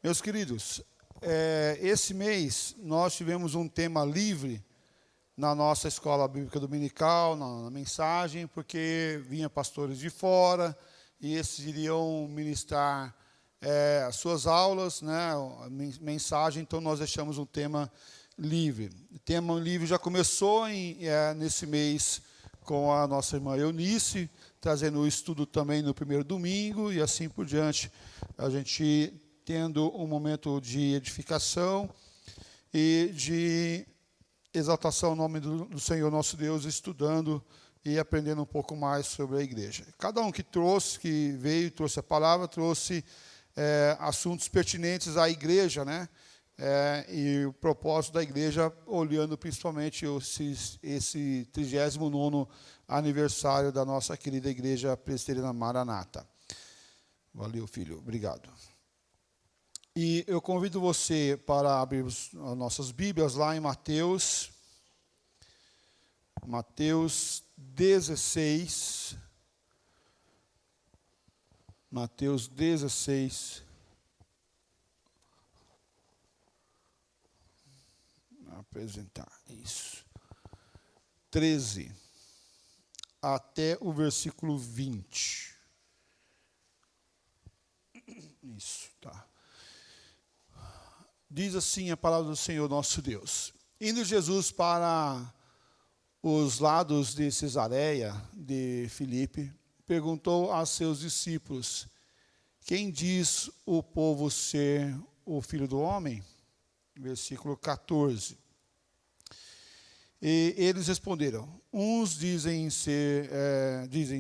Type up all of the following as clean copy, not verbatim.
Meus queridos, esse mês nós tivemos um tema livre na nossa escola bíblica dominical, na mensagem, porque vinham pastores de fora e esses iriam ministrar as suas aulas, né, a mensagem, então nós deixamos um tema livre. O tema livre já começou nesse mês com a nossa irmã Eunice, trazendo o estudo também no primeiro domingo e assim por diante, a gente tendo um momento de edificação e de exaltação ao nome do Senhor nosso Deus, estudando e aprendendo um pouco mais sobre a igreja. Cada um que veio, trouxe a palavra, trouxe assuntos pertinentes à igreja, né? E o propósito da igreja, olhando principalmente esse 39º aniversário da nossa querida igreja presbiteriana Maranata. Valeu, filho. Obrigado. E eu convido você para abrir as nossas Bíblias lá em Mateus 16. Mateus 16. Vou apresentar isso. 13 até o versículo 20. Isso, tá. Diz assim a palavra do Senhor nosso Deus. Indo Jesus para os lados de Cesareia de Filipe, perguntou a seus discípulos: quem diz o povo ser o Filho do Homem? Versículo 14. E eles responderam: uns dizem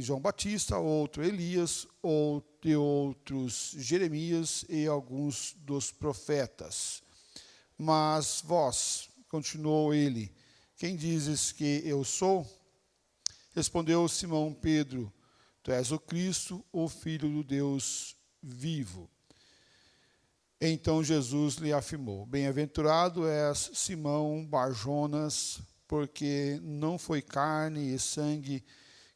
João Batista, outro Elias, outros Jeremias e alguns dos profetas. Mas vós, continuou ele, quem dizes que eu sou? Respondeu Simão Pedro: tu és o Cristo, o Filho do Deus vivo. Então Jesus lhe afirmou: bem-aventurado és, Simão Bar-Jonas, porque não foi carne e sangue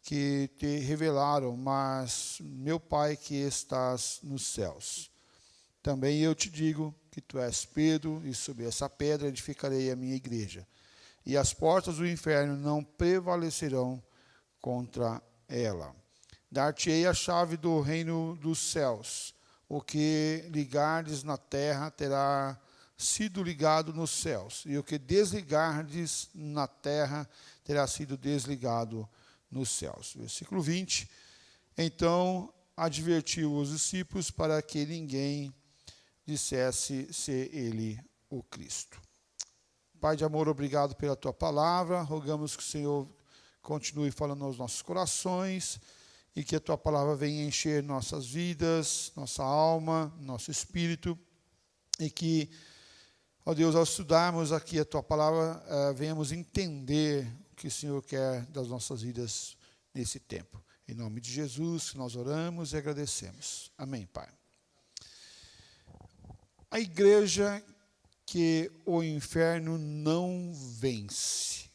que te revelaram, mas meu Pai que estás nos céus. Também eu te digo que tu és Pedro, e sobre essa pedra edificarei a minha igreja, e as portas do inferno não prevalecerão contra ela. Dar-te-ei a chave do reino dos céus. O que ligardes na terra terá sido ligado nos céus, e o que desligardes na terra terá sido desligado nos céus. Versículo 20. Então advertiu os discípulos para que ninguém dissesse ser ele o Cristo. Pai de amor, obrigado pela tua palavra. Rogamos que o Senhor continue falando aos nossos corações e que a tua palavra venha encher nossas vidas, nossa alma, nosso espírito, e que, ó Deus, ao estudarmos aqui a tua palavra, venhamos entender o que o Senhor quer das nossas vidas nesse tempo. Em nome de Jesus, nós oramos e agradecemos. Amém, Pai. A igreja que o inferno não vence.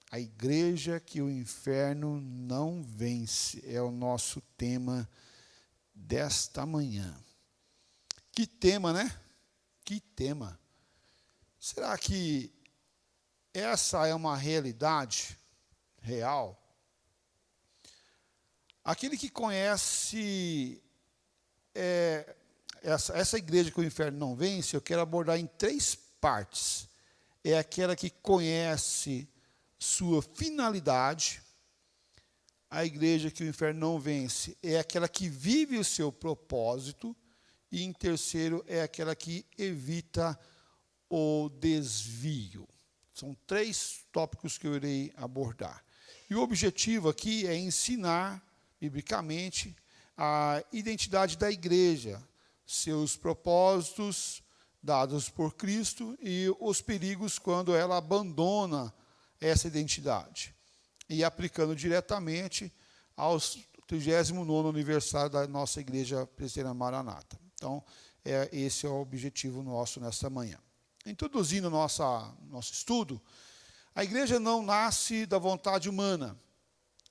A igreja que o inferno não vence é o nosso tema desta manhã. Que tema, né? Que tema. Será que essa é uma realidade real? Aquele que conhece essa igreja que o inferno não vence, eu quero abordar em 3 partes. É aquela que conhece sua finalidade. A igreja que o inferno não vence é aquela que vive o seu propósito. E em terceiro, é aquela que evita o desvio. São 3 tópicos que eu irei abordar. E o objetivo aqui é ensinar, biblicamente, a identidade da igreja, seus propósitos dados por Cristo e os perigos quando ela abandona essa identidade. E aplicando diretamente aos 39º aniversário da nossa igreja presbiteriana Maranata. Então, esse é o objetivo nosso nesta manhã. Introduzindo nosso estudo, a igreja não nasce da vontade humana,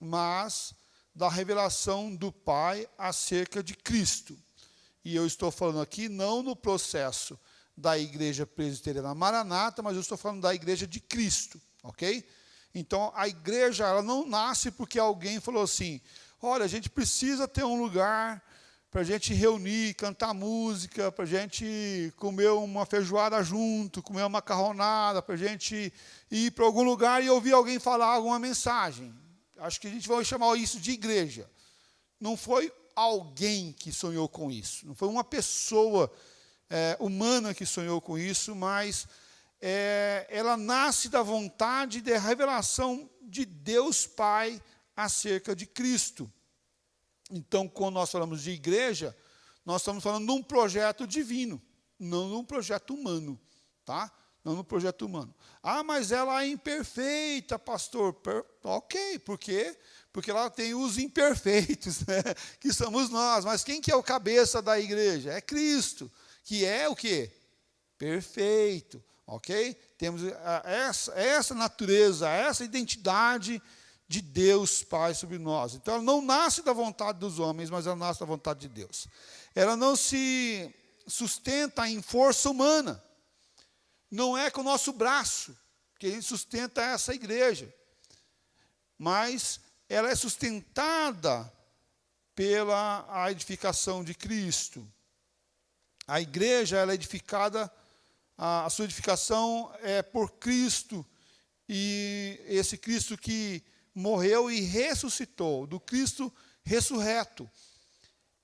mas da revelação do Pai acerca de Cristo. E eu estou falando aqui não no processo da Igreja Presbiteriana Maranata, mas eu estou falando da Igreja de Cristo, ok? Então, a igreja, ela não nasce porque alguém falou assim, olha, a gente precisa ter um lugar para a gente reunir, cantar música, para a gente comer uma feijoada junto, comer uma macarronada, para a gente ir para algum lugar e ouvir alguém falar alguma mensagem. Acho que a gente vai chamar isso de igreja. Não foi alguém que sonhou com isso, não foi uma pessoa humana que sonhou com isso, mas ela nasce da vontade e da revelação de Deus Pai acerca de Cristo. Então, quando nós falamos de igreja, nós estamos falando de um projeto divino, não de um projeto humano, tá? Não no projeto humano. Ah, mas ela é imperfeita, pastor. Ok, por quê? Porque ela tem os imperfeitos, né? Que somos nós. Mas quem que é o cabeça da igreja? É Cristo, que é o quê? Perfeito, ok? Temos essa natureza, essa identidade de Deus Pai sobre nós. Então, ela não nasce da vontade dos homens, mas ela nasce da vontade de Deus. Ela não se sustenta em força humana. Não é com o nosso braço que a gente sustenta essa igreja. Mas ela é sustentada pela a edificação de Cristo. A igreja, ela é edificada, a sua edificação é por Cristo, e esse Cristo que morreu e ressuscitou, do Cristo ressurreto.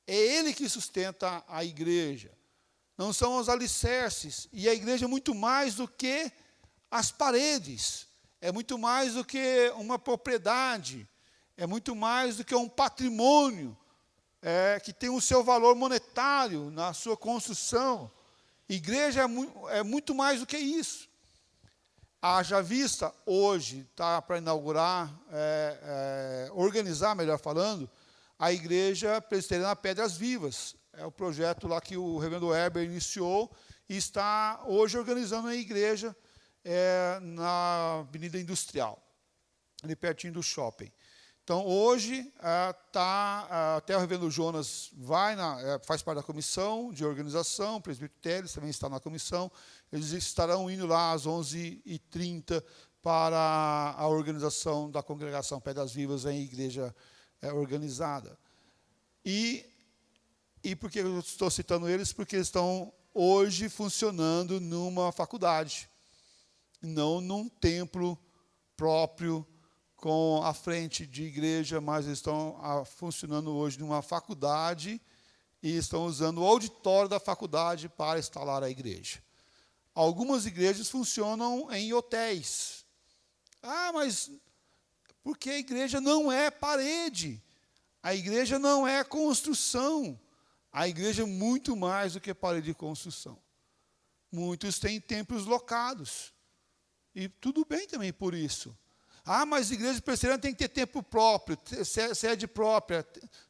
É Ele que sustenta a igreja. Não são os alicerces. E a igreja é muito mais do que as paredes. É muito mais do que uma propriedade. É muito mais do que um patrimônio que tem o seu valor monetário na sua construção. Igreja é muito mais do que isso. Haja vista, hoje, está para inaugurar, organizar, melhor falando, a Igreja Presbiteriana Pedras Vivas. É o projeto lá que o reverendo Heber iniciou e está hoje organizando a igreja na Avenida Industrial, ali pertinho do shopping. Então, hoje, até o reverendo Jonas faz parte da comissão de organização, o presbítero Teles também está na comissão. Eles estarão indo lá às 11h30 para a organização da congregação Pedras Vivas em igreja organizada. E por que eu estou citando eles? Porque eles estão hoje funcionando numa faculdade, não num templo próprio, com a frente de igreja, mas estão funcionando hoje numa faculdade e estão usando o auditório da faculdade para instalar a igreja. Algumas igrejas funcionam em hotéis. Ah, mas porque a igreja não é parede, a igreja não é construção, a igreja é muito mais do que parede de construção. Muitos têm templos locados, e tudo bem também por isso. Ah, mas a igreja presbiteriana tem que ter tempo próprio, sede própria.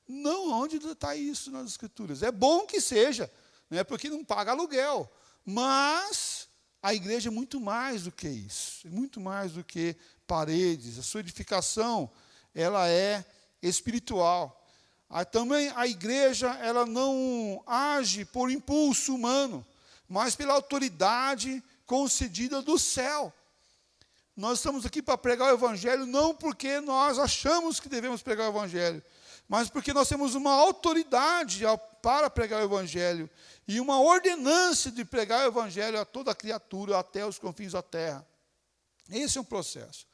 Não, onde está isso nas Escrituras? É bom que seja, né, porque não paga aluguel. Mas a igreja é muito mais do que isso, é muito mais do que paredes. A sua edificação, ela é espiritual. Também a igreja, ela não age por impulso humano, mas pela autoridade concedida do céu. Nós estamos aqui para pregar o Evangelho, não porque nós achamos que devemos pregar o Evangelho, mas porque nós temos uma autoridade para pregar o Evangelho e uma ordenança de pregar o Evangelho a toda criatura, até os confins da terra. Esse é um processo.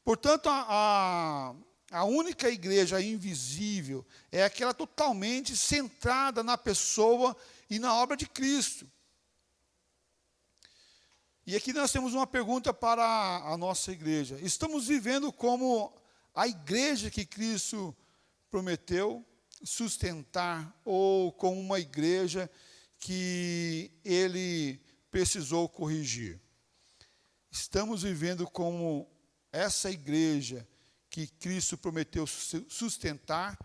Portanto, a única igreja invisível é aquela totalmente centrada na pessoa e na obra de Cristo. E aqui nós temos uma pergunta para a nossa igreja. Estamos vivendo como a igreja que Cristo prometeu sustentar, ou como uma igreja que Ele precisou corrigir? Estamos vivendo como essa igreja que Cristo prometeu sustentar,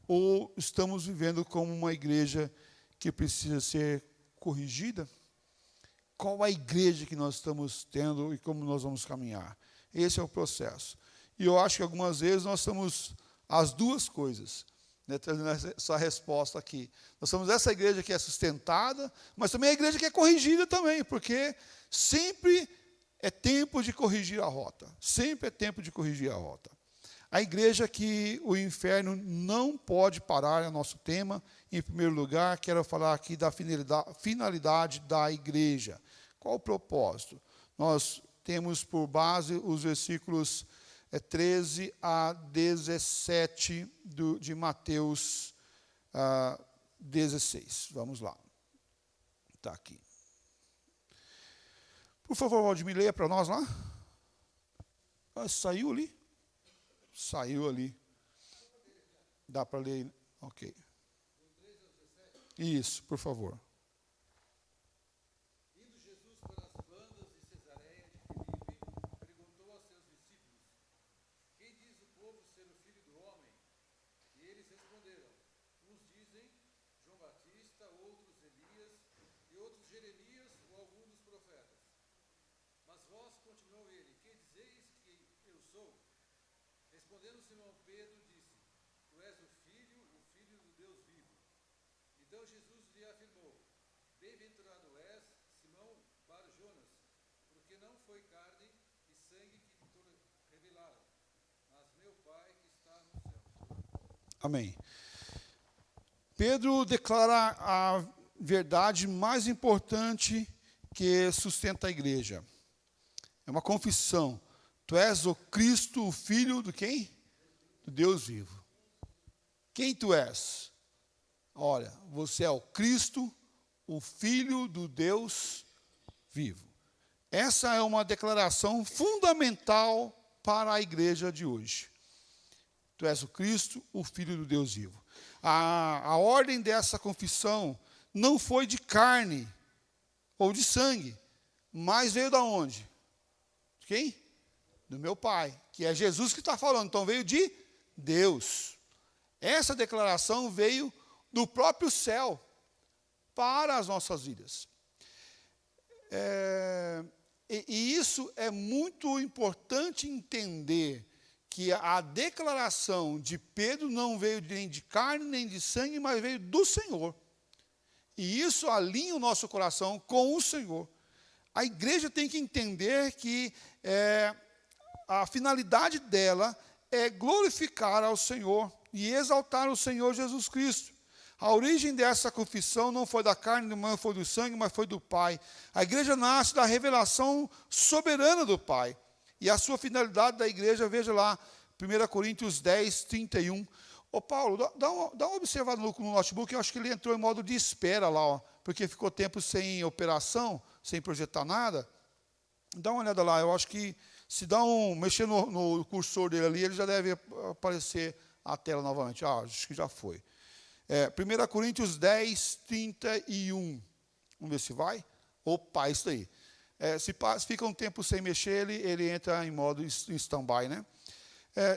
ou estamos vivendo como uma igreja que precisa ser corrigida? Qual a igreja que nós estamos tendo e como nós vamos caminhar? Esse é o processo. E eu acho que algumas vezes nós somos as duas coisas. né, trazendo essa resposta aqui. Nós somos essa igreja que é sustentada, mas também a igreja que é corrigida também, porque sempre é tempo de corrigir a rota. Sempre é tempo de corrigir a rota. A igreja que o inferno não pode parar é o nosso tema. Em primeiro lugar, quero falar aqui da finalidade da igreja. Qual o propósito? Nós temos por base os versículos 13 a 17 de Mateus 16. Vamos lá. Está aqui. Por favor, Valdemir, leia para nós lá. Saiu ali? Saiu ali. Dá para ler? Ok. Isso, por favor. Indo Jesus pelas bandas de Cesareia de Filipe, perguntou aos seus discípulos: Quem diz o povo ser o Filho do Homem? E eles responderam: Uns dizem João Batista, outros Elias, e outros Jeremias ou algum dos profetas. Mas vós, continuou ele, que dizeis que eu sou? Respondendo Simão Pedro, disse: Tu és o Filho do Deus vivo. Então Jesus lhe afirmou: Bem-aventurado és, Simão Bar-Jonas, porque não foi carne e sangue que te revelaram, mas meu Pai que está no céu. Amém. Pedro declara a verdade mais importante que sustenta a igreja. É uma confissão. Tu és o Cristo, o Filho do quem? Do Deus vivo. Quem tu és? Olha, você é o Cristo, o Filho do Deus vivo. Essa é uma declaração fundamental para a igreja de hoje. Tu és o Cristo, o Filho do Deus vivo. A ordem dessa confissão não foi de carne ou de sangue, mas veio da onde? De quem? Do meu Pai, que é Jesus que está falando. Então veio de Deus. Essa declaração veio do próprio céu para as nossas vidas. E isso é muito importante entender, que a declaração de Pedro não veio nem de carne, nem de sangue, mas veio do Senhor. E isso alinha o nosso coração com o Senhor. A igreja tem que entender que a finalidade dela é glorificar ao Senhor e exaltar o Senhor Jesus Cristo. A origem dessa confissão não foi da carne, não foi do sangue, mas foi do Pai. A igreja nasce da revelação soberana do Pai. E a sua finalidade da igreja, veja lá, 1 Coríntios 10, 31. Ô Paulo, dá uma observada no notebook, eu acho que ele entrou em modo de espera lá, ó, porque ficou tempo sem operação, sem projetar nada. Dá uma olhada lá, eu acho que se mexer no cursor dele ali, ele já deve aparecer a tela novamente. Acho que já foi. 1 Coríntios 10, 31. Vamos ver se vai. Opa, isso daí. Se fica um tempo sem mexer, ele entra em modo em stand-by, né?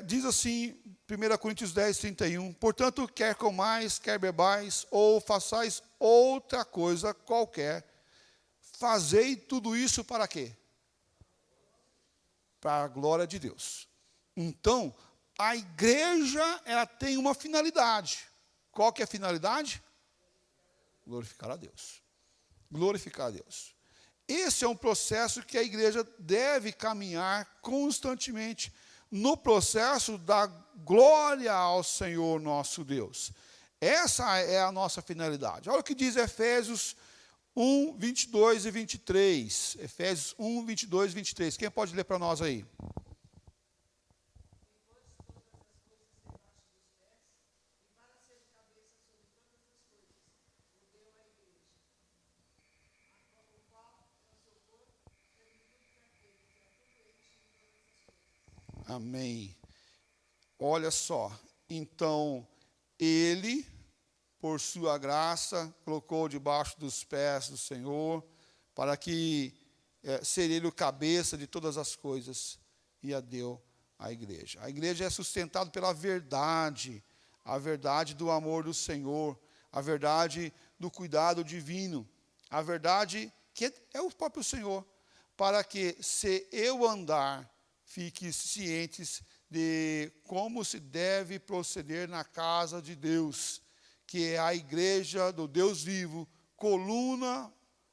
Diz assim, 1 Coríntios 10, 31. Portanto, quer comais, quer bebais, ou façais outra coisa qualquer, fazei tudo isso para quê? Para a glória de Deus. Então, a igreja, ela tem uma finalidade. Qual que é a finalidade? Glorificar a Deus. Glorificar a Deus. Esse é um processo que a igreja deve caminhar constantemente, no processo da glória ao Senhor nosso Deus. Essa é a nossa finalidade. Olha o que diz Efésios 1, 22 e 23. Efésios 1, 22 e 23. Quem pode ler para nós aí? Amém. Olha só, então, ele, por sua graça, colocou debaixo dos pés do Senhor, para que ser ele o cabeça de todas as coisas, e a deu à igreja. A igreja é sustentada pela verdade, a verdade do amor do Senhor, a verdade do cuidado divino, a verdade que é o próprio Senhor, para que, se eu andar, fique cientes de como se deve proceder na casa de Deus, que é a igreja do Deus vivo, coluna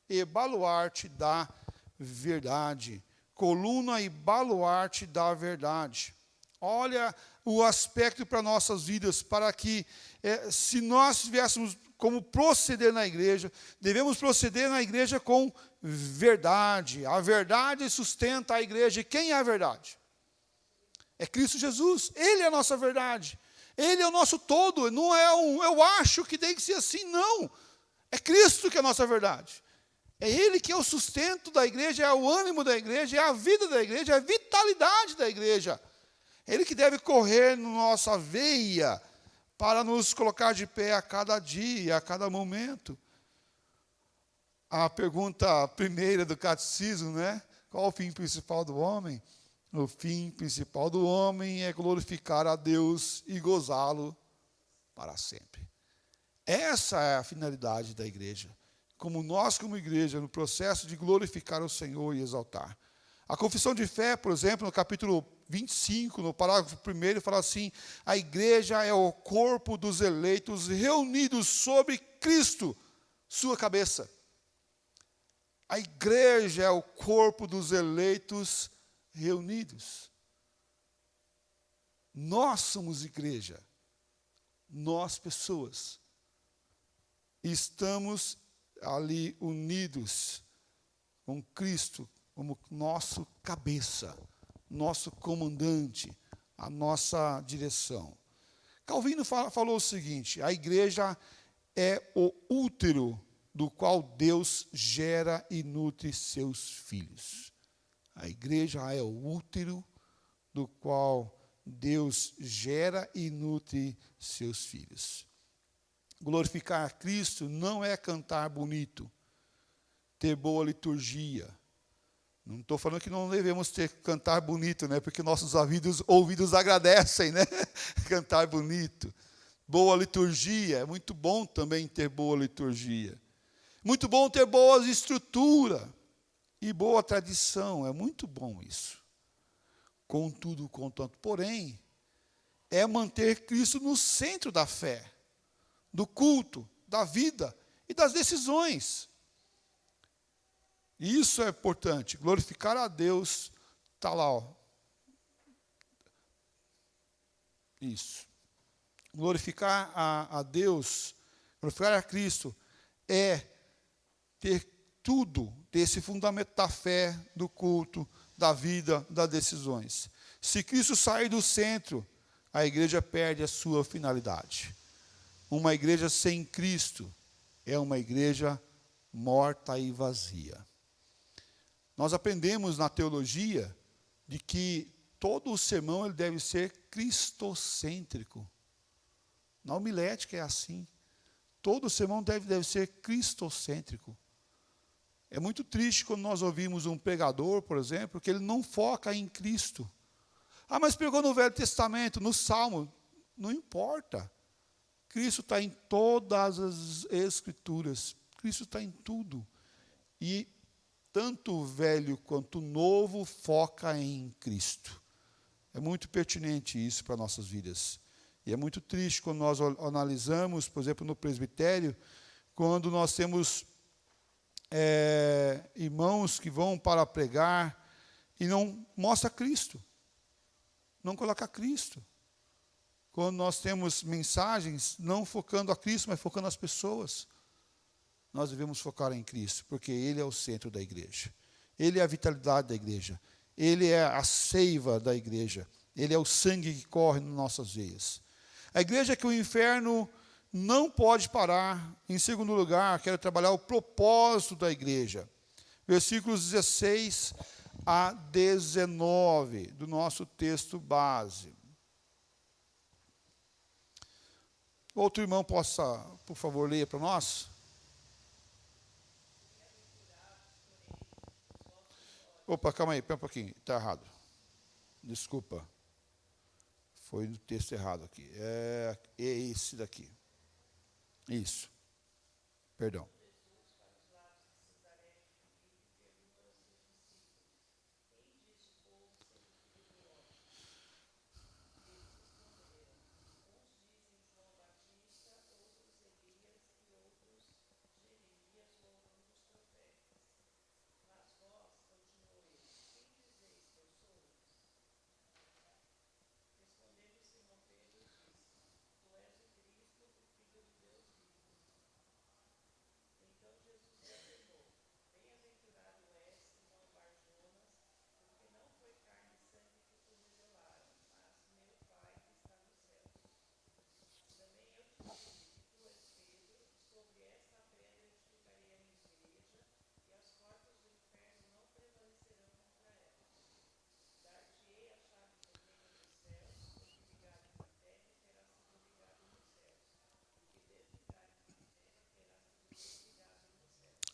e baluarte da verdade. Coluna e baluarte da verdade. Olha o aspecto para nossas vidas, para que, se nós tivéssemos como proceder na igreja, devemos proceder na igreja com verdade. A verdade sustenta a igreja. E quem é a verdade? É Cristo Jesus. Ele é a nossa verdade. Ele é o nosso todo. Não é eu acho que tem que ser assim, não. É Cristo que é a nossa verdade. É Ele que é o sustento da igreja, é o ânimo da igreja, é a vida da igreja, é a vitalidade da igreja. É Ele que deve correr na nossa veia para nos colocar de pé a cada dia, a cada momento. A pergunta primeira do catecismo, né? Qual o fim principal do homem? O fim principal do homem é glorificar a Deus e gozá-lo para sempre. Essa é a finalidade da igreja. Como nós, como igreja, no processo de glorificar o Senhor e exaltar. A confissão de fé, por exemplo, no capítulo 25, no parágrafo 1, fala assim: a igreja é o corpo dos eleitos reunidos sobre Cristo, sua cabeça. A igreja é o corpo dos eleitos reunidos. Nós somos igreja. Nós, pessoas, estamos ali unidos com Cristo como nosso cabeça, nosso comandante, a nossa direção. Calvino falou o seguinte: a igreja é o útero do qual Deus gera e nutre seus filhos. A igreja é o útero do qual Deus gera e nutre seus filhos. Glorificar a Cristo não é cantar bonito, ter boa liturgia. Não estou falando que não devemos cantar bonito, né? Porque nossos ouvidos agradecem, né? Cantar bonito. Boa liturgia, é muito bom também ter boa liturgia. Muito bom ter boa estrutura e boa tradição, é muito bom isso. Contudo, contanto, porém, é manter Cristo no centro da fé, do culto, da vida e das decisões. Isso é importante. Glorificar a Deus, está lá, ó. Isso. Glorificar a Deus, glorificar a Cristo, é ter tudo desse fundamento da fé, do culto, da vida, das decisões. Se Cristo sair do centro, a igreja perde a sua finalidade. Uma igreja sem Cristo é uma igreja morta e vazia. Nós aprendemos na teologia de que todo o sermão ele deve ser cristocêntrico. Na homilética é assim. Todo o sermão deve ser cristocêntrico. É muito triste quando nós ouvimos um pregador, por exemplo, que ele não foca em Cristo. Ah, mas pregou no Velho Testamento, no Salmo. Não importa. Cristo está em todas as Escrituras. Cristo está em tudo. E tanto o velho quanto o novo foca em Cristo. É muito pertinente isso para nossas vidas. E é muito triste quando nós analisamos, por exemplo, no presbitério, quando nós temos irmãos que vão para pregar e não mostra Cristo. Não coloca Cristo. Quando nós temos mensagens não focando a Cristo, mas focando as pessoas. Nós devemos focar em Cristo, porque Ele é o centro da igreja. Ele é a vitalidade da igreja. Ele é a seiva da igreja. Ele é o sangue que corre nas nossas veias. A igreja que o inferno não pode parar. Em segundo lugar, quero trabalhar o propósito da igreja. Versículos 16 a 19 do nosso texto base. Outro irmão possa, por favor, ler para nós? Opa, calma aí, pera um pouquinho, está errado. Desculpa. Foi no texto errado aqui. É esse daqui. Isso. Perdão.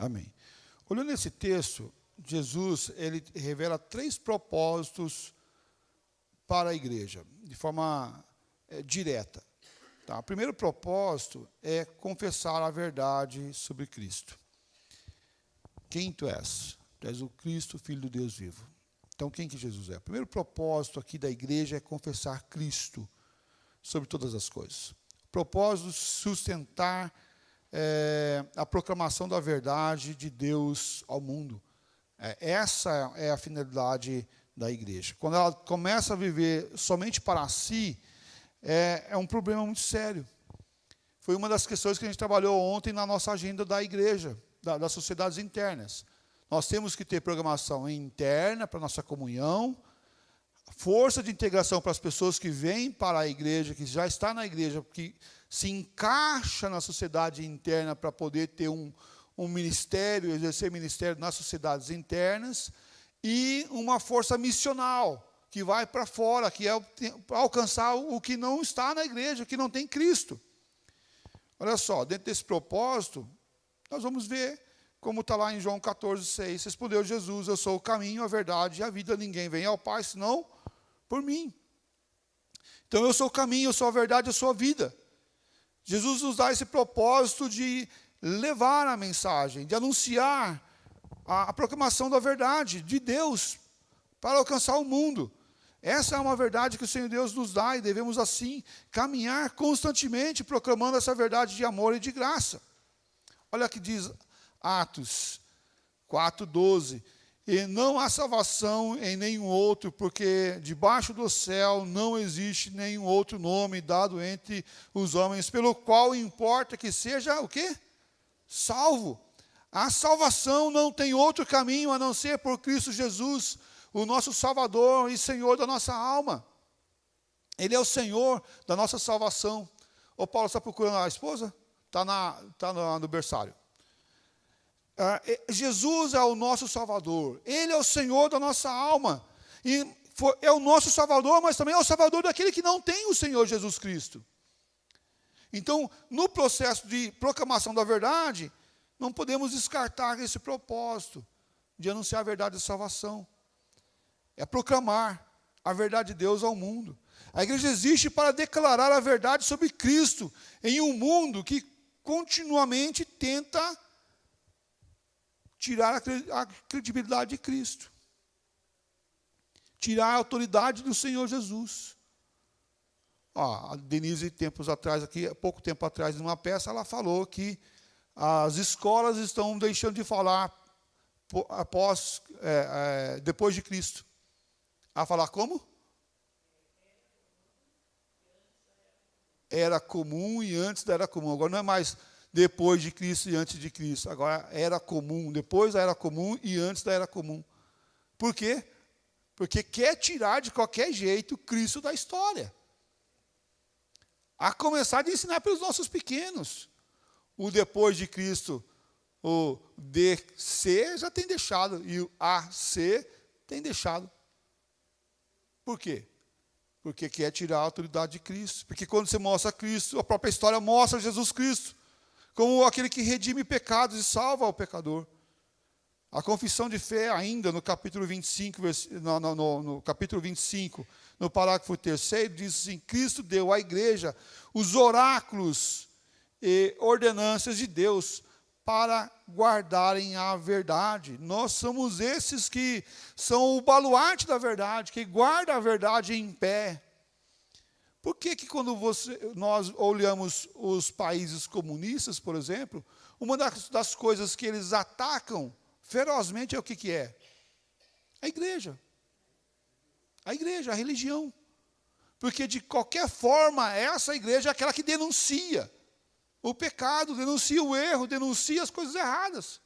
Amém. Olhando esse texto, Jesus ele revela 3 propósitos para a igreja, de forma direta. Tá? O primeiro propósito é confessar a verdade sobre Cristo. Quem tu és? Tu és o Cristo, Filho do Deus vivo. Então, quem que Jesus é? O primeiro propósito aqui da igreja é confessar Cristo sobre todas as coisas. O propósito de sustentar a proclamação da verdade de Deus ao mundo. Essa é a finalidade da igreja. Quando ela começa a viver somente para si, é um problema muito sério. Foi uma das questões que a gente trabalhou ontem na nossa agenda da igreja, das sociedades internas. Nós temos que ter programação interna para a nossa comunhão, força de integração para as pessoas que vêm para a igreja, que já está na igreja, que se encaixa na sociedade interna para poder ter um ministério, exercer ministério nas sociedades internas, e uma força missional, que vai para fora, que é alcançar o que não está na igreja, que não tem Cristo. Olha só, dentro desse propósito, nós vamos ver como está lá em João 14,6. Respondeu Jesus: eu sou o caminho, a verdade e a vida, ninguém vem ao Pai senão por mim. Então eu sou o caminho, eu sou a verdade, eu sou a vida. Jesus nos dá esse propósito de levar a mensagem, de anunciar a proclamação da verdade de Deus para alcançar o mundo. Essa é uma verdade que o Senhor Deus nos dá e devemos assim caminhar constantemente proclamando essa verdade de amor e de graça. Olha o que diz Atos 4,12. E não há salvação em nenhum outro, porque debaixo do céu não existe nenhum outro nome dado entre os homens, pelo qual importa que seja o quê? Salvo. A salvação não tem outro caminho a não ser por Cristo Jesus, o nosso Salvador e Senhor da nossa alma. Ele é o Senhor da nossa salvação. O Paulo está procurando a esposa? Está no berçário. Jesus é o nosso Salvador. Ele é o Senhor da nossa alma. E é o nosso Salvador, mas também é o Salvador daquele que não tem o Senhor Jesus Cristo. Então, no processo de proclamação da verdade, não podemos descartar esse propósito de anunciar a verdade de salvação. É proclamar a verdade de Deus ao mundo. A igreja existe para declarar a verdade sobre Cristo em um mundo que continuamente tenta tirar a credibilidade de Cristo, tirar a autoridade do Senhor Jesus. A Denise, pouco tempo atrás, numa peça, ela falou que as escolas estão deixando de falar depois de Cristo. A falar como? Era comum e antes da era comum. Agora não é mais depois de Cristo e antes de Cristo. Agora era comum, depois da era comum e antes da era comum. Por quê? Porque quer tirar de qualquer jeito Cristo da história. A começar de ensinar pelos nossos pequenos. O depois de Cristo, o DC já tem deixado, e o AC tem deixado. Por quê? Porque quer tirar a autoridade de Cristo. Porque quando você mostra Cristo, a própria história mostra Jesus Cristo como aquele que redime pecados e salva o pecador. A confissão de fé, ainda no capítulo 25, no capítulo 25, no parágrafo 3º, diz assim: Cristo deu à igreja os oráculos e ordenanças de Deus para guardarem a verdade. Nós somos esses que são o baluarte da verdade, que guarda a verdade em pé. Por que quando nós olhamos os países comunistas, por exemplo, uma das coisas que eles atacam ferozmente é o que é? A igreja. A igreja, a religião. Porque, de qualquer forma, essa igreja é aquela que denuncia o pecado, denuncia o erro, denuncia as coisas erradas.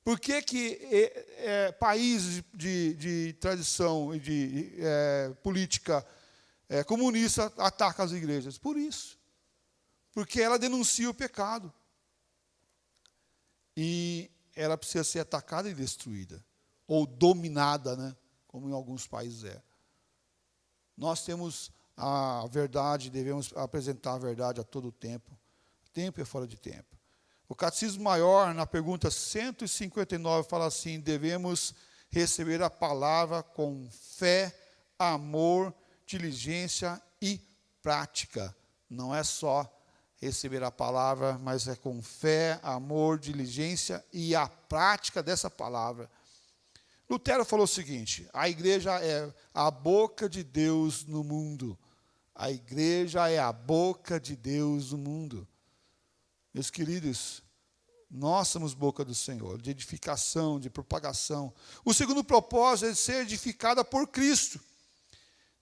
Por que países de tradição e de política comunista atacam as igrejas? Por isso. Porque ela denuncia o pecado. E ela precisa ser atacada e destruída. Ou dominada, né? Como em alguns países é. Nós temos a verdade, devemos apresentar a verdade a todo tempo. Tempo e fora de tempo. O Catecismo Maior, na pergunta 159, fala assim: devemos receber a palavra com fé, amor, diligência e prática. Não é só receber a palavra, mas é com fé, amor, diligência e a prática dessa palavra. Lutero falou o seguinte: a igreja é a boca de Deus no mundo. A igreja é a boca de Deus no mundo. Meus queridos, nós somos boca do Senhor, de edificação, de propagação. O segundo propósito é ser edificada por Cristo.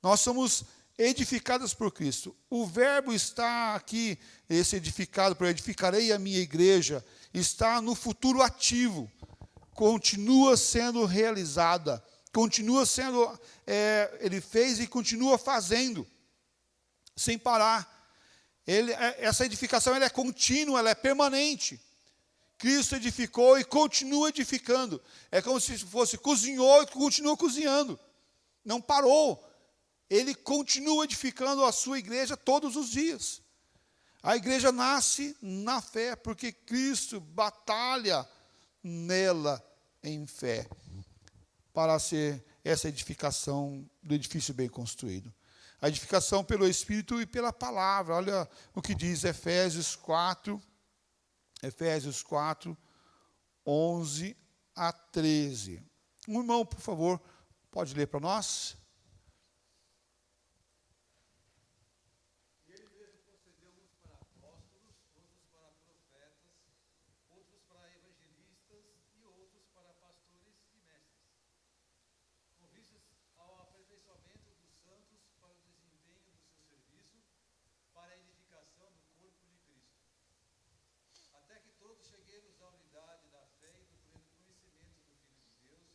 Nós somos edificadas por Cristo. O verbo está aqui, esse edificado, por edificarei a minha igreja, está no futuro ativo. Continua sendo realizada, continua sendo, ele fez e continua fazendo, sem parar. Essa edificação ela é contínua, ela é permanente. Cristo edificou e continua edificando. É como se fosse cozinhou e continua cozinhando. Não parou. Ele continua edificando a sua igreja todos os dias. A igreja nasce na fé, porque Cristo batalha nela em fé, para ser essa edificação do edifício bem construído. A edificação pelo Espírito e pela palavra. Olha o que diz Efésios 4, 11 a 13. Um irmão, por favor, pode ler para nós? E ele mesmo concedeu uns para apóstolos, outros para profetas, outros para evangelistas e outros para pastores e mestres, com vistas ao aperfeiçoamento dos santos para o desempenho do seu serviço, para a edificação do corpo de Cristo, até que todos cheguemos à unidade da fé e do pleno conhecimento do Filho de Deus,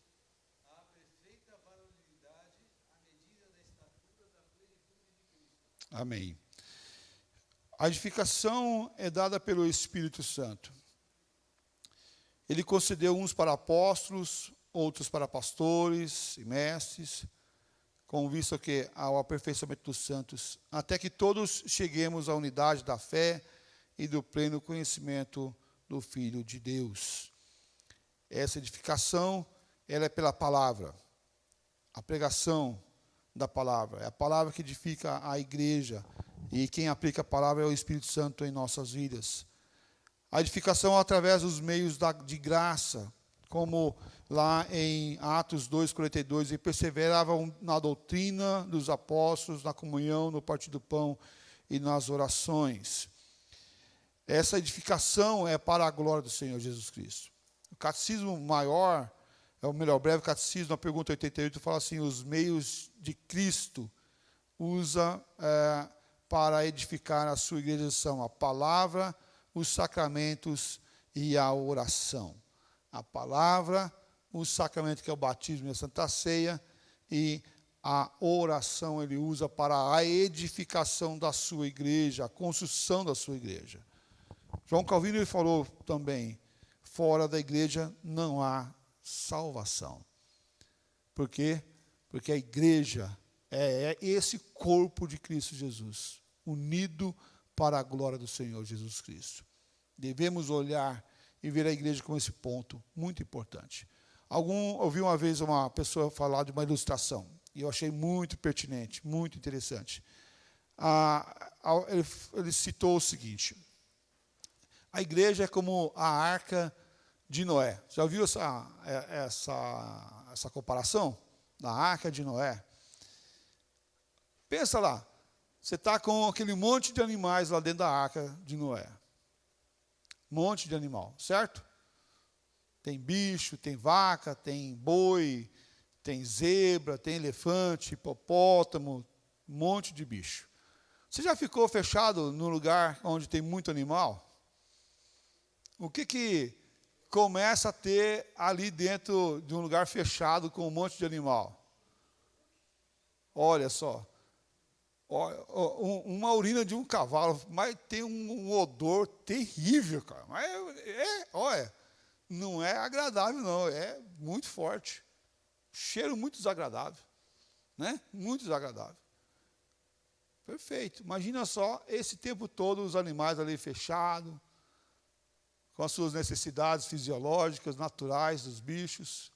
à perfeita varonilidade, à medida da estatura da plenitude de Cristo. Amém. A edificação é dada pelo Espírito Santo. Ele concedeu uns para apóstolos, outros para pastores e mestres, com vista ao aperfeiçoamento dos santos, até que todos cheguemos à unidade da fé e do pleno conhecimento do Filho de Deus. Essa edificação, ela é pela palavra, a pregação da palavra. É a palavra que edifica a igreja, e quem aplica a palavra é o Espírito Santo em nossas vidas. A edificação através dos meios de graça, como lá em Atos 2:42, e perseveravam na doutrina dos apóstolos, na comunhão, no partir do pão e nas orações. Essa edificação é para a glória do Senhor Jesus Cristo. O Catecismo Maior, o breve catecismo, na pergunta 88, fala assim: os meios de Cristo usa para edificar a sua igreja são a palavra, os sacramentos e a oração. A palavra, o sacramento, que é o batismo e a Santa Ceia, e a oração ele usa para a edificação da sua igreja, a construção da sua igreja. João Calvino ele falou também: fora da igreja não há salvação. Por quê? Porque a igreja é esse corpo de Cristo Jesus, unido para a glória do Senhor Jesus Cristo. Devemos olhar e ver a igreja como esse ponto muito importante. Ouvi uma vez uma pessoa falar de uma ilustração, e eu achei muito pertinente, muito interessante. Ele citou o seguinte: a igreja é como a arca de Noé. Já ouviu essa comparação? Da arca de Noé. Pensa lá, você está com aquele monte de animais lá dentro da arca de Noé. Monte de animal, certo? Tem bicho, tem vaca, tem boi, tem zebra, tem elefante, hipopótamo, um monte de bicho. Você já ficou fechado num lugar onde tem muito animal? O que começa a ter ali dentro de um lugar fechado com um monte de animal? Olha só, uma urina de um cavalo, mas tem um odor terrível, cara. Mas olha, não é agradável, não, é muito forte. Cheiro muito desagradável, né? Muito desagradável. Perfeito. Imagina só esse tempo todo os animais ali fechados, com as suas necessidades fisiológicas, naturais dos bichos.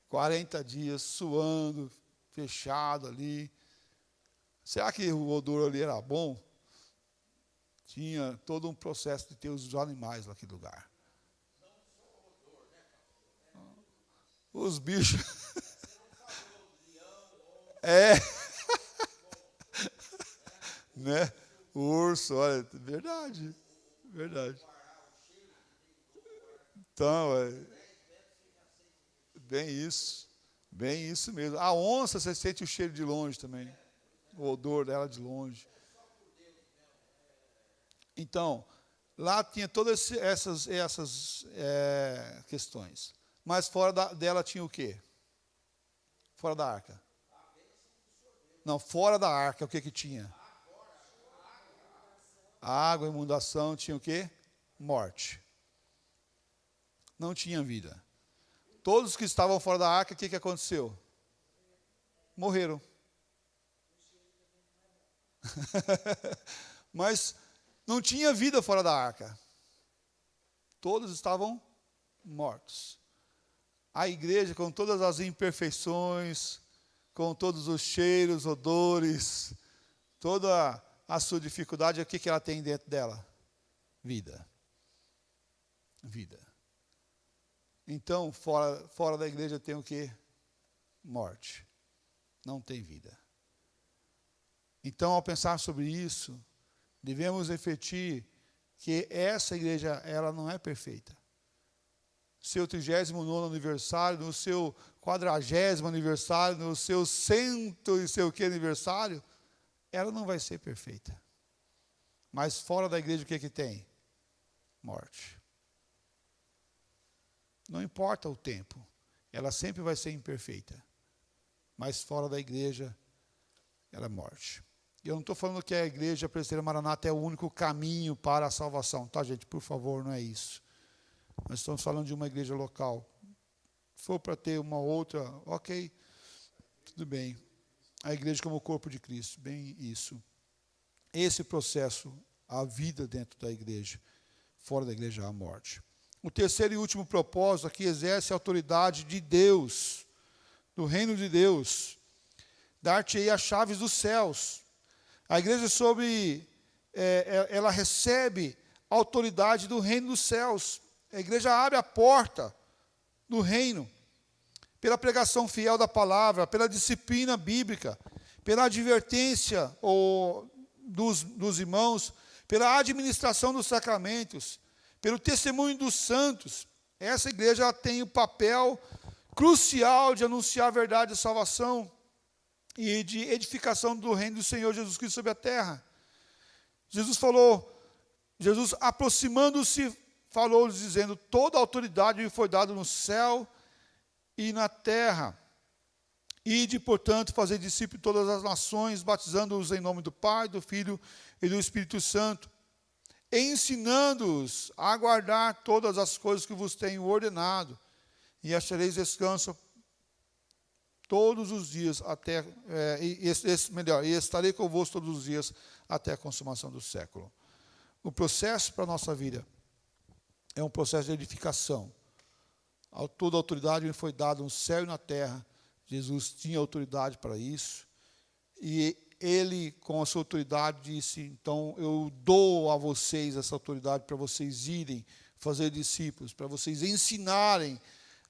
40 dias suando, fechado ali. Será que o odor ali era bom? Tinha todo um processo de ter os animais naquele lugar. Os bichos. Né? O urso, olha, verdade. Verdade. Então, bem isso mesmo. A onça, você sente o cheiro de longe também. O odor dela de longe. Então, lá tinha todas essas questões. Mas fora dela tinha o quê? Fora da arca. Não, fora da arca, o que tinha? A água, a inundação, tinha o quê? Morte. Não tinha vida. Todos que estavam fora da arca, o que aconteceu? Morreram. Mas não tinha vida fora da arca. Todos estavam mortos. A igreja, com todas as imperfeições, com todos os cheiros, odores, toda a sua dificuldade, o que ela tem dentro dela? Vida. Vida. Então, fora da igreja tem o quê? Morte. Não tem vida. Então, ao pensar sobre isso, devemos refletir que essa igreja, ela não é perfeita. Seu 39º aniversário, no seu 40º aniversário, no seu 100 e sei o que aniversário, ela não vai ser perfeita. Mas fora da igreja o que tem? Morte. Não importa o tempo, ela sempre vai ser imperfeita. Mas fora da igreja, ela é morte. E eu não estou falando que a igreja Presbiteriana Maranata é o único caminho para a salvação, tá, gente? Por favor, não é isso. Nós estamos falando de uma igreja local. Se for para ter uma outra, ok, tudo bem. A igreja como o corpo de Cristo, bem isso. Esse processo, a vida dentro da igreja, fora da igreja, a morte. O terceiro e último propósito aqui exerce a autoridade de Deus, do reino de Deus. Dar-te-ei as chaves dos céus. A igreja ela recebe a autoridade do reino dos céus. A igreja abre a porta do reino, pela pregação fiel da palavra, pela disciplina bíblica, pela advertência dos irmãos, pela administração dos sacramentos, pelo testemunho dos santos. Essa igreja tem o papel crucial de anunciar a verdade da salvação e de edificação do reino do Senhor Jesus Cristo sobre a terra. Jesus aproximando-se, falou dizendo: toda a autoridade me foi dada no céu e na terra. Ide, portanto, fazer discípulos de todas as nações, batizando-os em nome do Pai, do Filho e do Espírito Santo, ensinando-os a guardar todas as coisas que vos tenho ordenado, e achareis descanso todos os dias e estarei convosco todos os dias até a consumação do século. O processo para a nossa vida é um processo de edificação. Toda a autoridade me foi dada no céu e na terra. Jesus tinha autoridade para isso. E ele, com a sua autoridade, disse: então eu dou a vocês essa autoridade para vocês irem fazer discípulos, para vocês ensinarem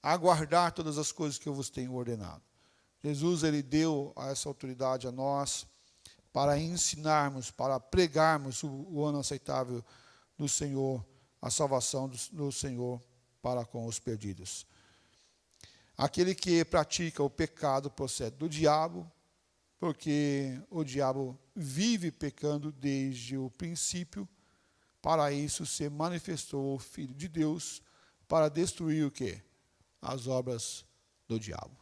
a guardar todas as coisas que eu vos tenho ordenado. Jesus, ele deu essa autoridade a nós para ensinarmos, para pregarmos o ano aceitável do Senhor, a salvação do Senhor para com os perdidos. Aquele que pratica o pecado procede do diabo, porque o diabo vive pecando desde o princípio. Para isso se manifestou o Filho de Deus, para destruir o quê? As obras do diabo.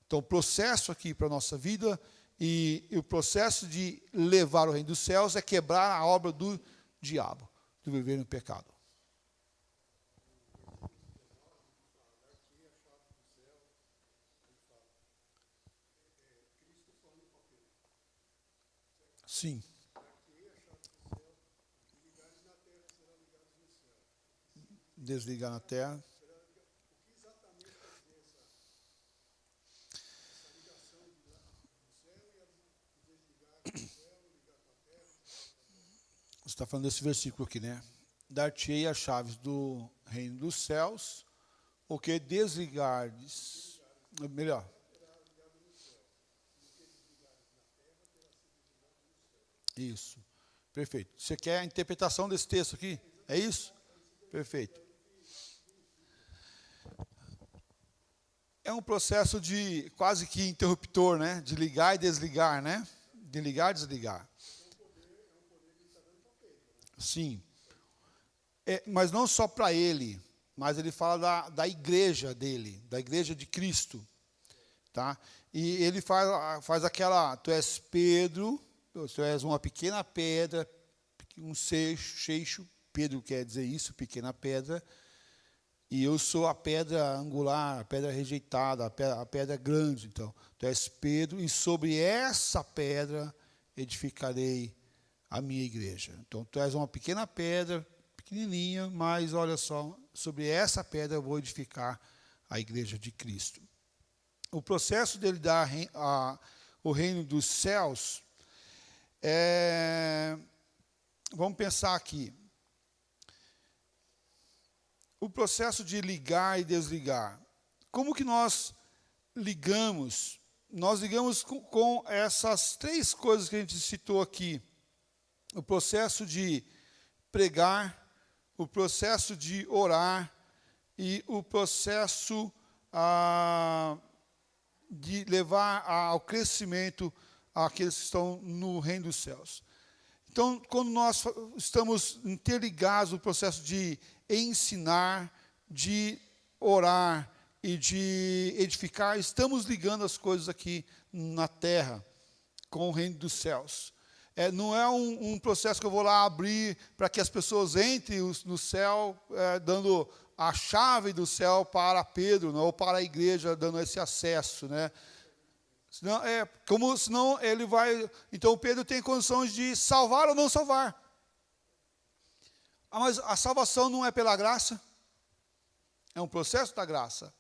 Então, o processo aqui para a nossa vida e o processo de levar o reino dos céus é quebrar a obra do diabo, de viver no pecado. Sim. desligar na terra. Você está falando desse versículo aqui, né? Dar-te-ei as chaves do reino dos céus, o que desligardes. Melhor. Isso. Perfeito. Você quer a interpretação desse texto aqui? É isso? Perfeito. É um processo de quase que interruptor, né? De ligar e desligar, né? De ligar e desligar. Sim. Mas não só para ele, mas ele fala da igreja dele, da igreja de Cristo. Tá? E ele faz aquela, tu és Pedro, tu és uma pequena pedra, um seixo, Pedro quer dizer isso, pequena pedra, e eu sou a pedra angular, a pedra rejeitada, a pedra grande. Então, tu és Pedro, e sobre essa pedra edificarei a minha igreja. Então, tu és uma pequena pedra, pequenininha, mas olha só, sobre essa pedra eu vou edificar a igreja de Cristo. O processo dele dar o reino dos céus, vamos pensar aqui, o processo de ligar e desligar. Como que nós ligamos? Nós ligamos com essas três coisas que a gente citou aqui. O processo de pregar, o processo de orar e o processo de levar ao crescimento aqueles que estão no reino dos céus. Então, quando nós estamos interligados no processo de ensinar, de orar e de edificar, estamos ligando as coisas aqui na terra com o reino dos céus. Não é um processo que eu vou lá abrir para que as pessoas entrem no céu, dando a chave do céu para Pedro, ou para a igreja, dando esse acesso, né? Senão ele vai. Então Pedro tem condições de salvar ou não salvar. Mas a salvação não é pela graça, é um processo da graça.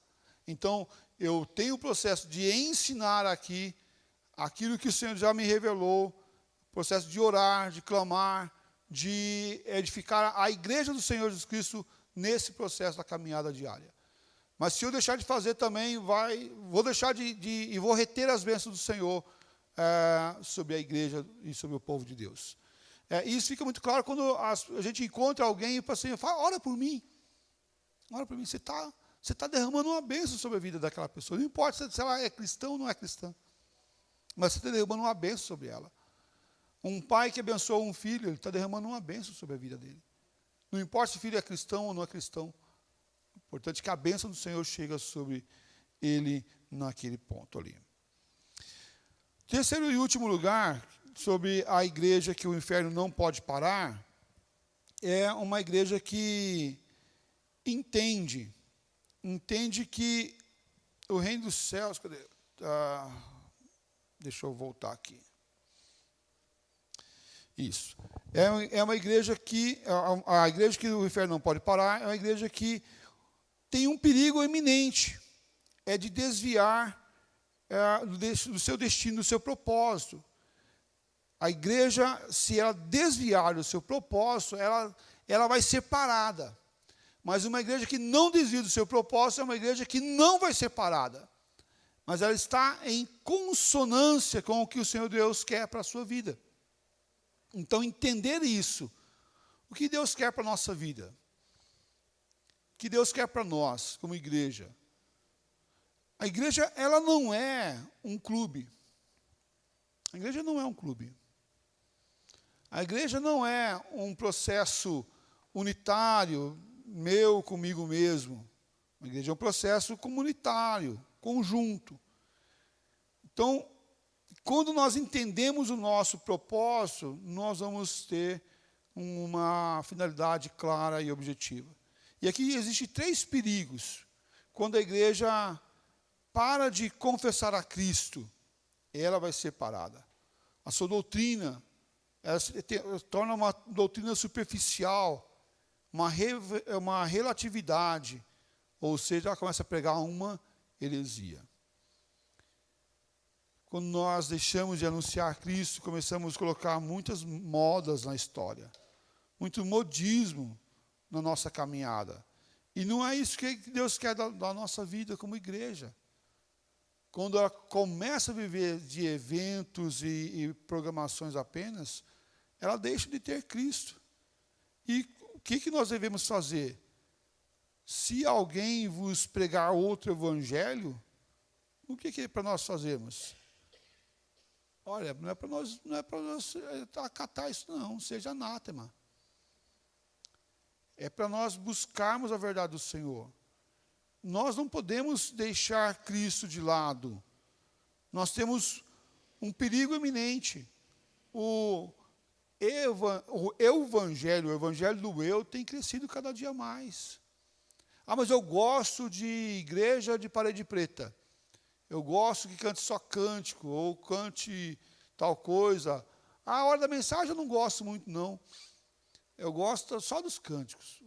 Então eu tenho o processo de ensinar aqui aquilo que o Senhor já me revelou, processo de orar, de clamar, de edificar a igreja do Senhor Jesus Cristo nesse processo da caminhada diária. Mas se eu deixar de fazer também, vou deixar e vou reter as bênçãos do Senhor sobre a igreja e sobre o povo de Deus. Isso fica muito claro quando a gente encontra alguém e fala, ora por mim. Ora por mim, você está derramando uma bênção sobre a vida daquela pessoa. Não importa se ela é cristã ou não é cristã. Mas você está derramando uma bênção sobre ela. Um pai que abençoa um filho, ele está derramando uma bênção sobre a vida dele. Não importa se o filho é cristão ou não é cristão. O importante é que a bênção do Senhor chega sobre ele naquele ponto ali. Terceiro e último lugar, sobre a igreja que o inferno não pode parar, é uma igreja que entende que o reino dos céus... Cadê? Deixa eu voltar aqui. Isso. É uma igreja que... A igreja que o inferno não pode parar é uma igreja que tem um perigo iminente. É de desviar do seu destino, do seu propósito. A igreja, se ela desviar do seu propósito, ela vai ser parada. Mas uma igreja que não desvia do seu propósito é uma igreja que não vai ser parada. Mas ela está em consonância com o que o Senhor Deus quer para a sua vida. Então, entender isso. O que Deus quer para a nossa vida? O que Deus quer para nós, como igreja? A igreja, ela não é um clube. A igreja não é um clube. A igreja não é um processo unitário, meu comigo mesmo. A igreja é um processo comunitário, conjunto. Então, quando nós entendemos o nosso propósito, nós vamos ter uma finalidade clara e objetiva. E aqui existem 3 perigos. Quando a igreja para de confessar a Cristo, ela vai ser parada. A sua doutrina ela se torna uma doutrina superficial, uma relatividade, ou seja, ela começa a pregar uma heresia. Quando nós deixamos de anunciar Cristo, começamos a colocar muitas modas na história, muito modismo na nossa caminhada. E não é isso que Deus quer da nossa vida como igreja. Quando ela começa a viver de eventos e programações apenas, ela deixa de ter Cristo. E o que nós devemos fazer? Se alguém vos pregar outro evangelho, o que é para nós fazermos? Olha, não é para nós acatar isso, não, seja anátema. É para nós buscarmos a verdade do Senhor. Nós não podemos deixar Cristo de lado. Nós temos um perigo iminente. O evangelho do eu tem crescido cada dia mais. Ah, mas eu gosto de igreja de parede preta. Eu gosto que cante só cântico, ou cante tal coisa. A hora da mensagem eu não gosto muito, não. Eu gosto só dos cânticos.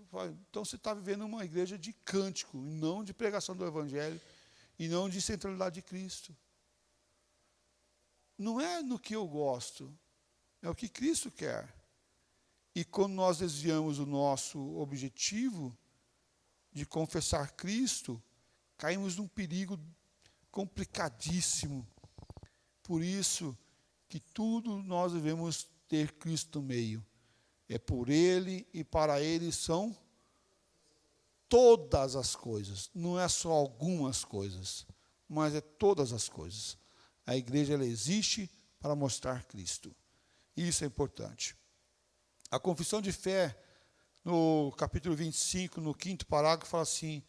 Então você está vivendo uma igreja de cântico, e não de pregação do Evangelho, e não de centralidade de Cristo. Não é no que eu gosto, é o que Cristo quer. E quando nós desviamos o nosso objetivo de confessar Cristo, caímos num perigo complicadíssimo. Por isso que tudo nós devemos ter Cristo no meio. É por Ele e para Ele são todas as coisas. Não é só algumas coisas, mas é todas as coisas. A igreja ela existe para mostrar Cristo. Isso é importante. A confissão de fé, no capítulo 25, no 5º parágrafo, fala assim: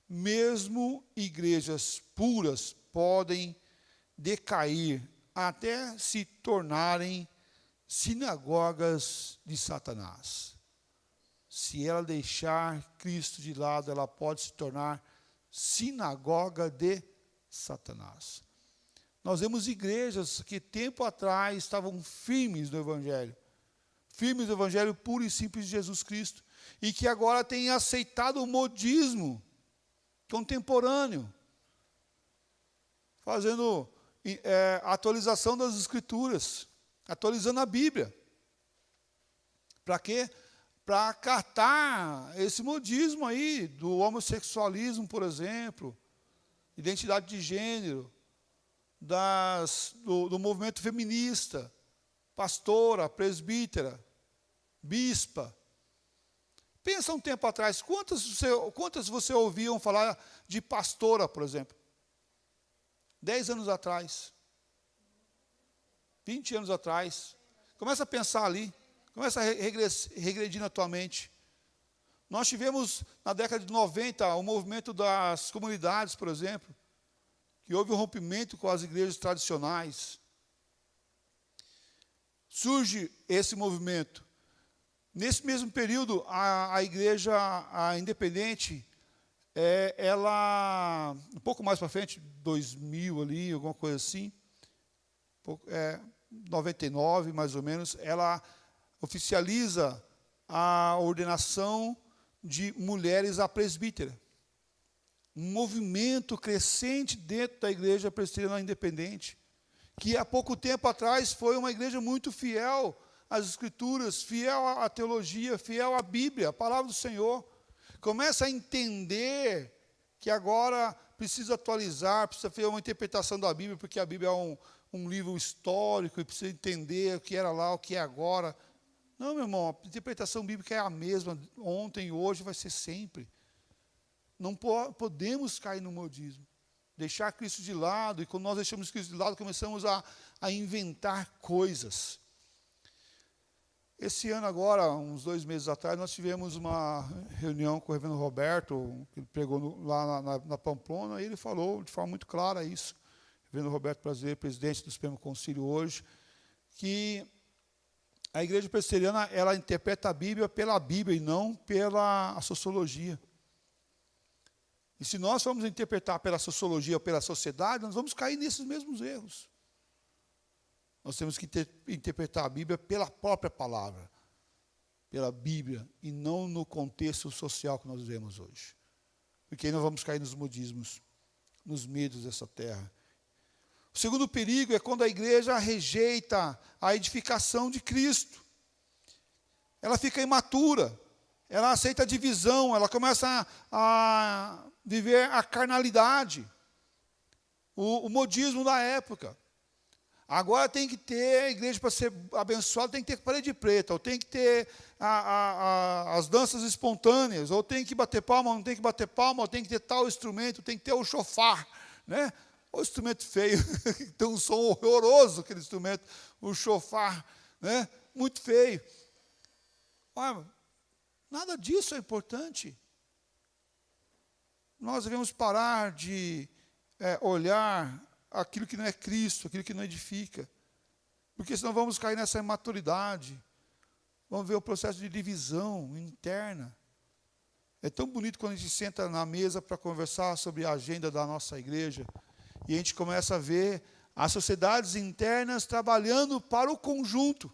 mesmo igrejas puras podem decair até se tornarem sinagogas de Satanás. Se ela deixar Cristo de lado, ela pode se tornar sinagoga de Satanás. Nós vemos igrejas que tempo atrás estavam firmes no Evangelho puro e simples de Jesus Cristo, e que agora têm aceitado o modismo contemporâneo, fazendo atualização das Escrituras, atualizando a Bíblia. Para quê? Para acatar esse modismo aí do homossexualismo, por exemplo, identidade de gênero, do movimento feminista, pastora, presbítera, bispa. Pensa um tempo atrás, quantas você ouviam falar de pastora, por exemplo? 10 anos atrás, 20 anos atrás. Começa a pensar ali, começa a regredir na tua mente. Nós tivemos, na década de 90, o movimento das comunidades, por exemplo, que houve um rompimento com as igrejas tradicionais. Surge esse movimento. Nesse mesmo período, a igreja independente, ela, um pouco mais para frente, 2000 ali, alguma coisa assim, 99 mais ou menos, ela oficializa a ordenação de mulheres a presbítera. Um movimento crescente dentro da igreja presbiteriana independente, que há pouco tempo atrás foi uma igreja muito fiel às Escrituras, fiel à teologia, fiel à Bíblia, a palavra do Senhor. Começa a entender que agora precisa atualizar, precisa fazer uma interpretação da Bíblia, porque a Bíblia é um livro histórico e precisa entender o que era lá, o que é agora. Não, meu irmão, a interpretação bíblica é a mesma, ontem e hoje vai ser sempre. Não podemos cair no modismo, deixar Cristo de lado, e quando nós deixamos Cristo de lado, começamos a inventar coisas. Esse ano agora, uns 2 meses atrás, nós tivemos uma reunião com o reverendo Roberto, que ele pregou lá na Pamplona, e ele falou de forma muito clara isso, o reverendo Roberto Brasileiro, presidente do Supremo Concílio hoje, que a igreja presbiteriana, ela interpreta a Bíblia pela Bíblia e não pela sociologia. E se nós formos interpretar pela sociologia ou pela sociedade, nós vamos cair nesses mesmos erros. Nós temos que interpretar a Bíblia pela própria palavra, pela Bíblia e não no contexto social que nós vivemos hoje. Porque aí nós vamos cair nos modismos, nos medos dessa terra. O segundo perigo é quando a igreja rejeita a edificação de Cristo. Ela fica imatura, ela aceita a divisão, ela começa a viver a carnalidade, o modismo da época. Agora tem que ter, a igreja para ser abençoada tem que ter parede preta, ou tem que ter as danças espontâneas, ou tem que bater palma, ou não tem que bater palma, ou tem que ter tal instrumento, tem que ter o chofar, né? O instrumento feio, tem um som horroroso, aquele instrumento, o chofar, né? Muito feio. Olha, nada disso é importante. Nós devemos parar de olhar aquilo que não é Cristo, aquilo que não edifica. Porque senão vamos cair nessa imaturidade. Vamos ver o processo de divisão interna. É tão bonito quando a gente senta na mesa para conversar sobre a agenda da nossa igreja e a gente começa a ver as sociedades internas trabalhando para o conjunto.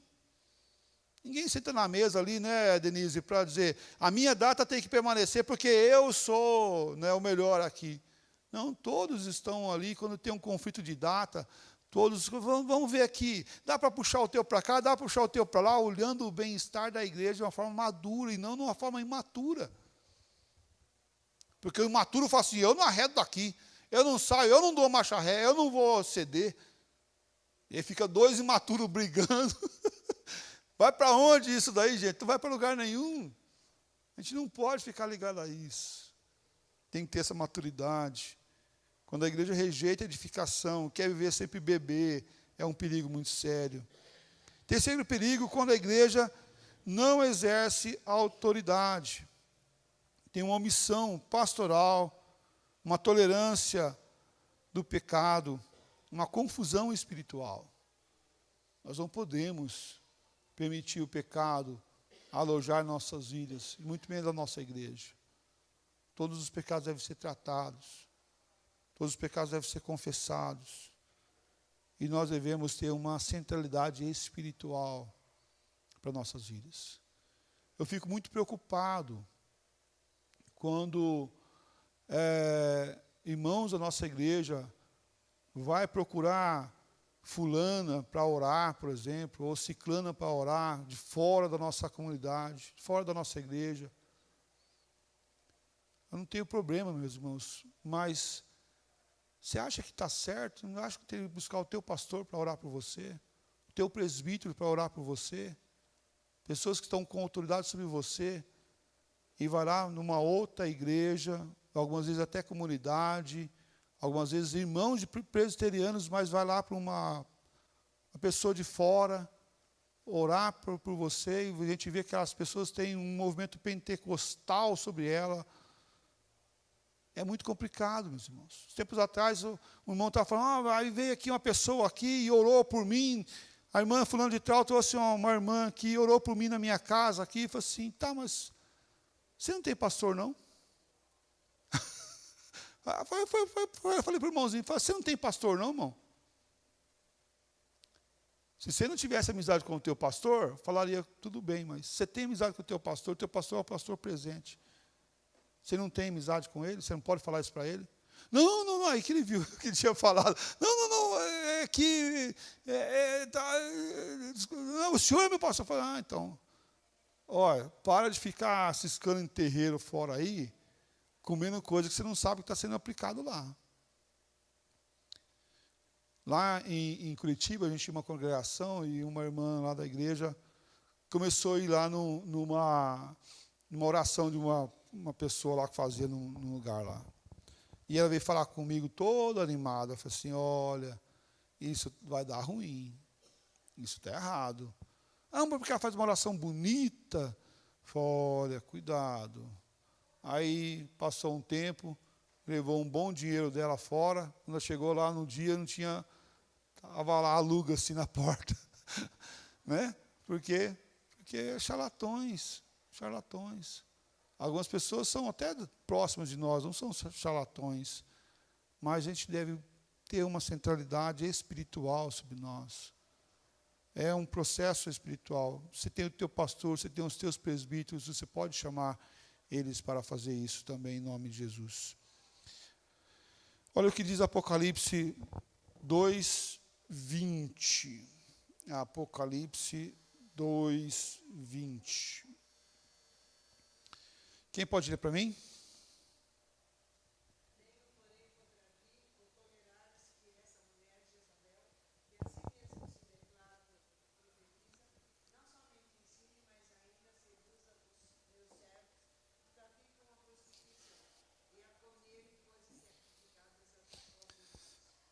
Ninguém senta na mesa ali, né, Denise, para dizer, a minha data tem que permanecer porque eu sou, né, o melhor aqui. Não, todos estão ali, quando tem um conflito de data, todos, vamos ver aqui, dá para puxar o teu para cá, dá para puxar o teu para lá, olhando o bem-estar da igreja de uma forma madura e não de uma forma imatura. Porque o imaturo fala assim, eu não arredo daqui, eu não saio, eu não dou marcha ré, eu não vou ceder. E aí fica dois imaturos brigando. Vai para onde isso daí, gente? Não vai para lugar nenhum. A gente não pode ficar ligado a isso. Tem que ter essa maturidade. Quando a igreja rejeita a edificação, quer viver sempre bebê, é um perigo muito sério. Terceiro perigo, quando a igreja não exerce a autoridade. Tem uma omissão pastoral, uma tolerância do pecado, uma confusão espiritual. Nós não podemos permitir o pecado alojar nossas vidas, e muito menos a nossa igreja. Todos os pecados devem ser tratados, todos os pecados devem ser confessados, e nós devemos ter uma centralidade espiritual para nossas vidas. Eu fico muito preocupado quando irmãos da nossa igreja vai procurar fulana para orar, por exemplo, ou ciclana para orar, de fora da nossa comunidade, de fora da nossa igreja. Eu não tenho problema, meus irmãos, mas você acha que está certo? Não acha que tem que buscar o teu pastor para orar por você? O teu presbítero para orar por você? Pessoas que estão com autoridade sobre você, e vai lá numa outra igreja, algumas vezes até comunidade, algumas vezes irmãos de presbiterianos, mas vai lá para uma pessoa de fora, orar por você, e a gente vê que aquelas pessoas têm um movimento pentecostal sobre ela. É muito complicado, meus irmãos. Tempos atrás, o irmão estava falando, aí veio aqui uma pessoa aqui e orou por mim, a irmã fulano de tal trouxe uma irmã que orou por mim na minha casa aqui, e falou assim, tá, mas você não tem pastor, não? Eu falei para o irmãozinho, você não tem pastor, não, irmão? Se você não tivesse amizade com o teu pastor, falaria, tudo bem, mas você tem amizade com o teu pastor é o pastor presente. Você não tem amizade com ele? Você não pode falar isso para ele? Não, aí que ele viu que ele tinha falado. Não, é que... não, o senhor é meu pastor. Eu falei, então... Olha, para de ficar ciscando em terreiro fora aí, comendo coisa que você não sabe que está sendo aplicado lá. Lá em Curitiba, a gente tinha uma congregação e uma irmã lá da igreja começou a ir lá numa oração de uma pessoa lá que fazia num lugar lá. E ela veio falar comigo toda animada, falou assim, olha, isso vai dar ruim, isso está errado. Ah, mas porque ela faz uma oração bonita. Falei, olha, cuidado. Aí passou um tempo, levou um bom dinheiro dela fora. Quando ela chegou lá no dia, não tinha, estava lá aluga assim na porta. Né? Por quê? Porque charlatões. Algumas pessoas são até próximas de nós, não são charlatões. Mas a gente deve ter uma centralidade espiritual sobre nós. É um processo espiritual. Você tem o teu pastor, você tem os teus presbíteros, você pode chamar eles para fazer isso também, em nome de Jesus. Olha o que diz Apocalipse 2:20. Apocalipse 2:20. Quem pode ler para mim?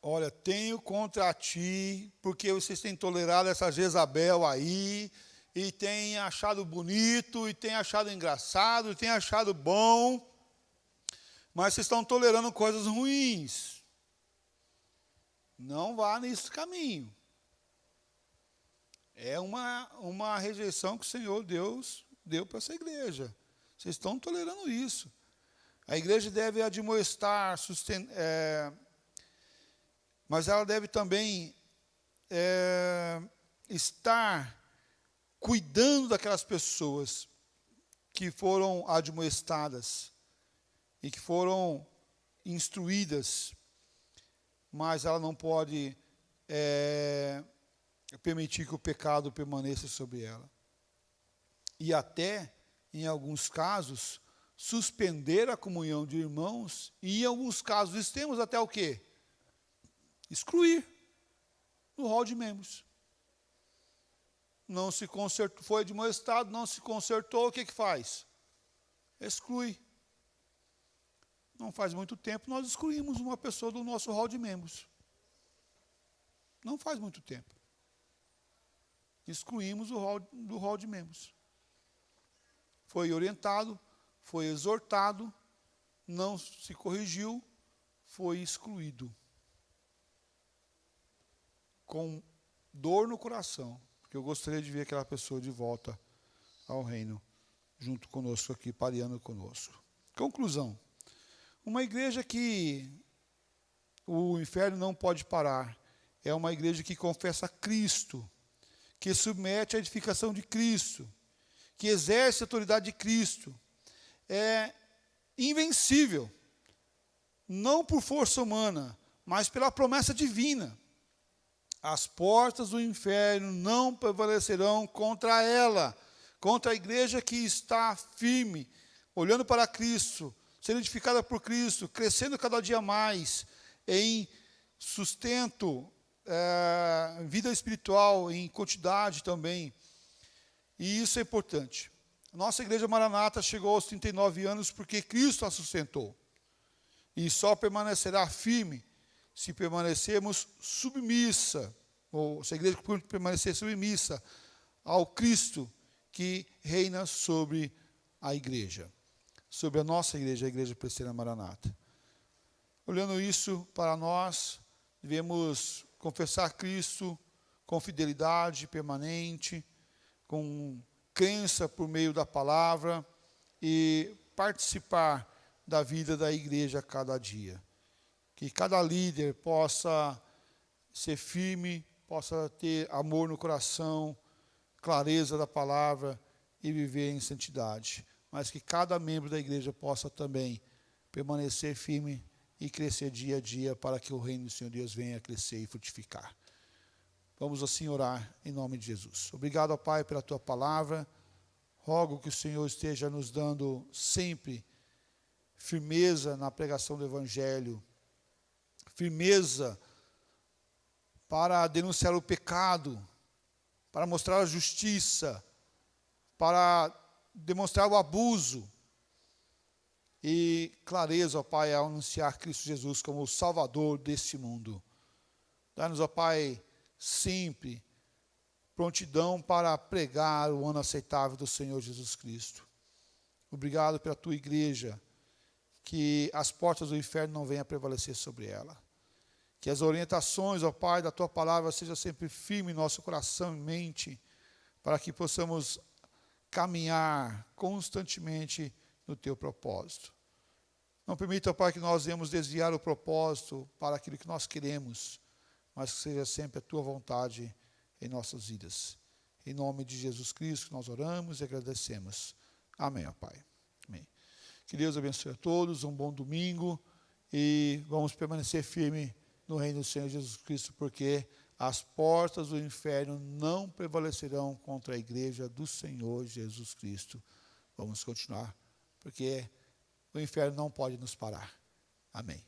Olha, tenho contra ti, porque vocês têm tolerado essa Jezabel aí, e têm achado bonito, e têm achado engraçado, e têm achado bom, mas vocês estão tolerando coisas ruins. Não vá nesse caminho. É uma rejeição que o Senhor Deus deu para essa igreja. Vocês estão tolerando isso. A igreja deve admoestar, mas ela deve também estar cuidando daquelas pessoas que foram admoestadas e que foram instruídas, mas ela não pode permitir que o pecado permaneça sobre ela. E até, em alguns casos, suspender a comunhão de irmãos, e em alguns casos extremos até o quê? Excluir no rol de membros. Não se consertou, foi admoestado, não se consertou, o que faz? Exclui. Não faz muito tempo nós excluímos uma pessoa do nosso rol de membros. Não faz muito tempo. Excluímos do rol de membros. Foi orientado, foi exortado, não se corrigiu, foi excluído. Com dor no coração, porque eu gostaria de ver aquela pessoa de volta ao reino, junto conosco aqui, pareando conosco. Conclusão. Uma igreja que o inferno não pode parar, é uma igreja que confessa Cristo, que submete à edificação de Cristo, que exerce a autoridade de Cristo, é invencível, não por força humana, mas pela promessa divina. As portas do inferno não prevalecerão contra ela, contra a igreja que está firme, olhando para Cristo, sendo edificada por Cristo, crescendo cada dia mais em sustento, vida espiritual, em quantidade também. E isso é importante. Nossa igreja Maranata chegou aos 39 anos porque Cristo a sustentou. E só permanecerá firme se permanecermos submissa, ou se a igreja permanecer submissa ao Cristo que reina sobre a igreja, sobre a nossa igreja, a Igreja Presbiteriana Maranata. Olhando isso para nós, devemos confessar Cristo com fidelidade permanente, com crença por meio da palavra e participar da vida da igreja a cada dia. Que cada líder possa ser firme, possa ter amor no coração, clareza da palavra e viver em santidade. Mas que cada membro da igreja possa também permanecer firme e crescer dia a dia para que o reino do Senhor Deus venha a crescer e frutificar. Vamos assim orar em nome de Jesus. Obrigado, Pai, pela Tua palavra. Rogo que o Senhor esteja nos dando sempre firmeza na pregação do Evangelho, firmeza para denunciar o pecado, para mostrar a justiça, para demonstrar o abuso, e clareza, ó Pai, ao anunciar Cristo Jesus como o Salvador deste mundo. Dá-nos, ó Pai, sempre prontidão para pregar o ano aceitável do Senhor Jesus Cristo. Obrigado pela Tua igreja, que as portas do inferno não venham a prevalecer sobre ela. Que as orientações, ó Pai, da Tua palavra sejam sempre firmes em nosso coração e mente, para que possamos caminhar constantemente no Teu propósito. Não permita, ó Pai, que nós venhamos desviar o propósito para aquilo que nós queremos, mas que seja sempre a Tua vontade em nossas vidas. Em nome de Jesus Cristo, nós oramos e agradecemos. Amém, ó Pai. Amém. Que Deus abençoe a todos, um bom domingo, e vamos permanecer firme no reino do Senhor Jesus Cristo, porque as portas do inferno não prevalecerão contra a igreja do Senhor Jesus Cristo. Vamos continuar, porque o inferno não pode nos parar. Amém.